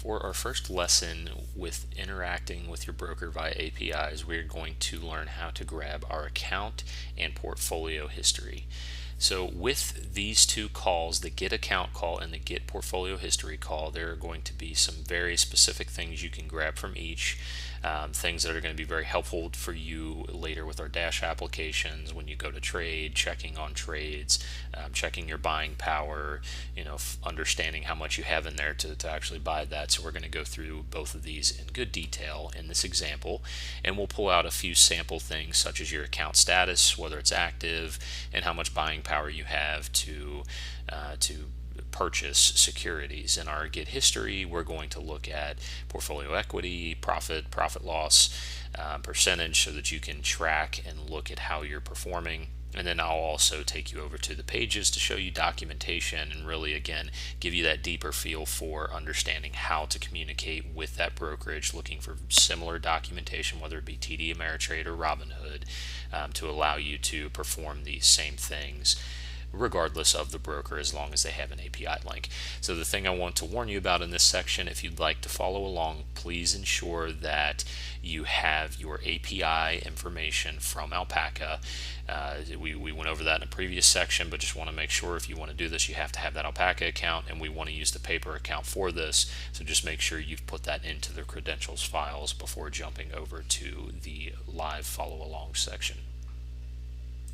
For our first lesson with interacting with your broker via APIs, we're going to learn how to grab our account and portfolio history. So with these two calls, the get account call and the get portfolio history call, there are going to be some very specific things you can grab from each. Things that are going to be very helpful for you later with our Dash applications when you go to trade, checking on trades, checking your buying power, understanding how much you have in there to actually buy that. So we're going to go through both of these in good detail in this example, and we'll pull out a few sample things such as your account status, whether it's active, and how much buying power you have to purchase securities. In our get history, we're going to look at portfolio equity, profit loss percentage, so that you can track and look at how you're performing. And then I'll also take you over to the pages to show you documentation and really, again, give you that deeper feel for understanding how to communicate with that brokerage, looking for similar documentation, whether it be TD Ameritrade or Robinhood, to allow you to perform these same things regardless of the broker, as long as they have an API link. So the thing I want to warn you about in this section, if you'd like to follow along, please ensure that you have your API information from Alpaca. We went over that in a previous section, but just want to make sure if you want to do this, you have to have that Alpaca account, and we want to use the paper account for this. So just make sure you've put that into the credentials files before jumping over to the live follow along section.